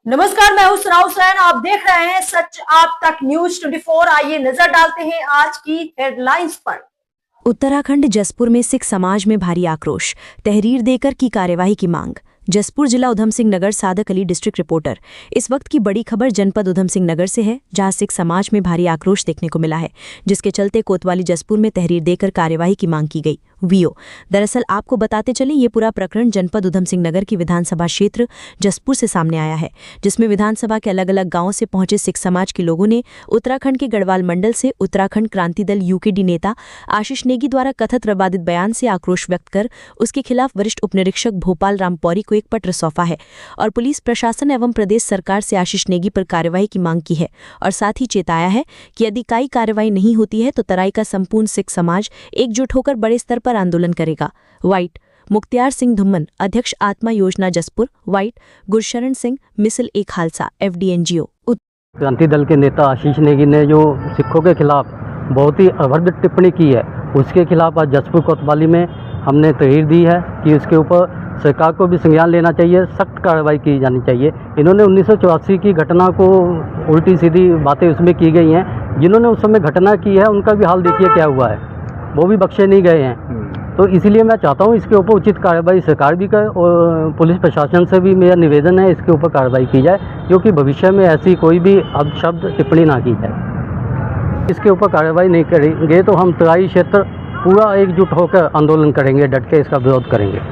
नमस्कार, मैं हूं सुनाऊ सैन। आप देख रहे हैं सच आप तक न्यूज 24। आइए नजर डालते हैं आज की हेडलाइंस पर। उत्तराखंड जसपुर में सिख समाज में भारी आक्रोश, तहरीर देकर की कार्यवाही की मांग। जसपुर जिला उधम सिंह नगर, सादक अली डिस्ट्रिक्ट रिपोर्टर। इस वक्त की बड़ी खबर जनपद उधम सिंह नगर से है, जहां सिख समाज में भारी आक्रोश देखने को मिला है, जिसके चलते कोतवाली जसपुर में तहरीर देकर कार्यवाही की मांग की गई। वीओ दरअसल आपको बताते चले, ये पूरा प्रकरण जनपद उधम सिंह नगर की विधानसभा क्षेत्र जसपुर से सामने आया है, जिसमें विधानसभा के अलग अलग गांवों से पहुंचे सिख समाज के लोगों ने उत्तराखंड के गढ़वाल मंडल से उत्तराखंड क्रांति दल यूकेडी नेता आशीष नेगी द्वारा कथित विवादित बयान से आक्रोश व्यक्त कर उसके खिलाफ वरिष्ठ उपनिरीक्षक भोपाल राम पौरी को एक पत्र सौंपा है और पुलिस प्रशासन एवं प्रदेश सरकार से आशीष नेगी पर कार्रवाई की मांग की है और साथ ही चेताया है कि यदि कोई कार्रवाई नहीं होती है तो तराई का संपूर्ण सिख समाज एकजुट होकर बड़े स्तर पर आंदोलन करेगा। वाइट मुख्तियार सिंह धुम्मन, अध्यक्ष आत्मा योजना जसपुर। वाइट गुरशरण सिंह, मिसल एक खालसा, FDNGO। क्रांति दल के नेता आशीष नेगी ने जो सिखों के खिलाफ बहुत ही अभद्र टिप्पणी की है, उसके खिलाफ आज जसपुर कोतवाली में हमने तहरीर दी है कि उसके ऊपर सरकार को भी संज्ञान लेना चाहिए, सख्त कार्रवाई की जानी चाहिए। इन्होंने 1984 की घटना को उल्टी सीधी बातें उसमें की गई हैं। जिन्होंने उस समय घटना की है उनका भी हाल देखिए क्या हुआ है, वो भी बख्शे नहीं गए हैं। तो इसीलिए मैं चाहता हूँ इसके ऊपर उचित कार्रवाई सरकार भी करे और पुलिस प्रशासन से भी मेरा निवेदन है इसके ऊपर कार्रवाई की जाए, क्योंकि भविष्य में ऐसी कोई भी अपशब्द टिप्पणी ना की जाए। इसके ऊपर कार्रवाई नहीं करेंगे तो हम तराई क्षेत्र पूरा एकजुट होकर आंदोलन करेंगे, डट के इसका विरोध करेंगे।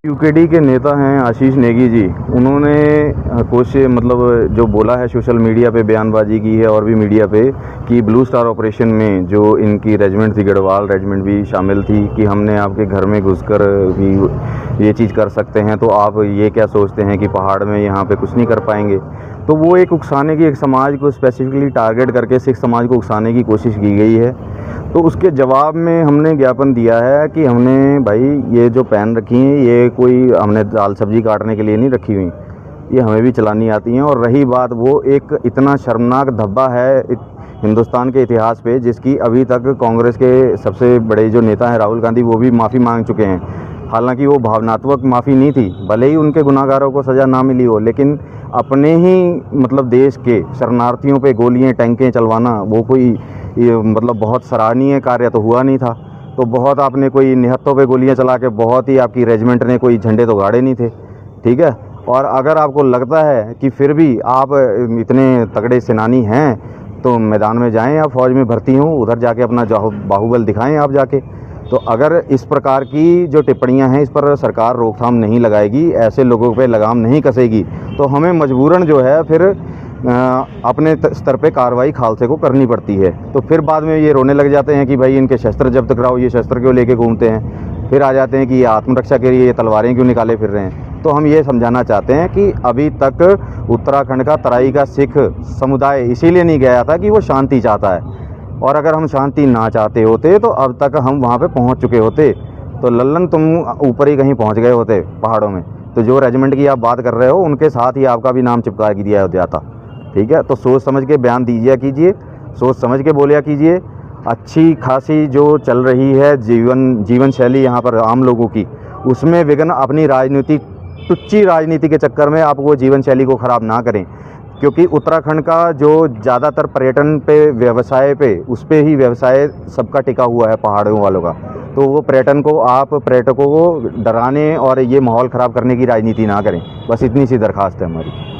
यूकेडी के नेता हैं आशीष नेगी जी, उन्होंने कुछ मतलब जो बोला है सोशल मीडिया पे, बयानबाजी की है और भी मीडिया पे कि ब्लू स्टार ऑपरेशन में जो इनकी रेजिमेंट थी, गढ़वाल रेजिमेंट भी शामिल थी, कि हमने आपके घर में घुसकर भी ये चीज़ कर सकते हैं, तो आप ये क्या सोचते हैं कि पहाड़ में यहाँ पे कुछ नहीं कर पाएंगे। तो वो एक उकसाने की, एक समाज को स्पेसिफिकली टारगेट करके सिख समाज को उकसाने की कोशिश की गई है। तो उसके जवाब में हमने ज्ञापन दिया है कि हमने भाई ये जो पेन रखी हैं ये कोई हमने दाल सब्जी काटने के लिए नहीं रखी हुई, ये हमें भी चलानी आती हैं। और रही बात, वो एक इतना शर्मनाक धब्बा है हिंदुस्तान के इतिहास पे, जिसकी अभी तक कांग्रेस के सबसे बड़े जो नेता हैं राहुल गांधी, वो भी माफ़ी मांग चुके हैं। हालांकि वो भावनात्मक माफ़ी नहीं थी, भले ही उनके गुनाहगारों को सज़ा ना मिली हो, लेकिन अपने ही मतलब देश के शरणार्थियों पे गोलियां टैंकें चलवाना वो कोई ये मतलब बहुत सराहनीय कार्य तो हुआ नहीं था। तो बहुत आपने कोई निहत्तों पे गोलियां चला के बहुत ही आपकी रेजिमेंट ने कोई झंडे तो गाड़े नहीं थे, ठीक है। और अगर आपको लगता है कि फिर भी आप इतने तगड़े सेनानी हैं तो मैदान में जाएं, आप फौज में भर्ती हों, उधर जाके अपना बाहुबल दिखाएं आप जाके। तो अगर इस प्रकार की जो टिप्पणियां हैं इस पर सरकार रोकथाम नहीं लगाएगी, ऐसे लोगों पे लगाम नहीं कसेगी, तो हमें मजबूरन जो है फिर अपने स्तर पे कार्रवाई खालसे को करनी पड़ती है। तो फिर बाद में ये रोने लग जाते हैं कि भाई इनके शस्त्र जब्त कराओ, ये शस्त्र क्यों लेके घूमते हैं। फिर आ जाते हैं कि ये आत्मरक्षा के लिए ये तलवारें क्यों निकाले फिर रहे हैं। तो हम ये समझाना चाहते हैं कि अभी तक उत्तराखंड का तराई का सिख समुदाय इसीलिए नहीं गया था कि वो शांति चाहता है, और अगर हम शांति ना चाहते होते तो अब तक हम वहाँ पे पहुँच चुके होते। तो लल्लन तुम ऊपर ही कहीं पहुँच गए होते पहाड़ों में, तो जो रेजिमेंट की आप बात कर रहे हो उनके साथ ही आपका भी नाम चिपका दिया जाता, ठीक है। तो सोच समझ के बयान दीजिए कीजिए, सोच समझ के बोलिया कीजिए। अच्छी खासी जो चल रही है जीवन शैली यहाँ पर आम लोगों की, उसमें विघ्न अपनी राजनीति, टुच्ची राजनीति के चक्कर में आप वो जीवन शैली को ख़राब ना करें, क्योंकि उत्तराखंड का जो ज़्यादातर पर्यटन पे, व्यवसाय पे, उस पर ही व्यवसाय सबका टिका हुआ है पहाड़ों वालों का। तो वो पर्यटकों को डराने और ये माहौल ख़राब करने की राजनीति ना करें, बस इतनी सी दरख्वास्त है हमारी।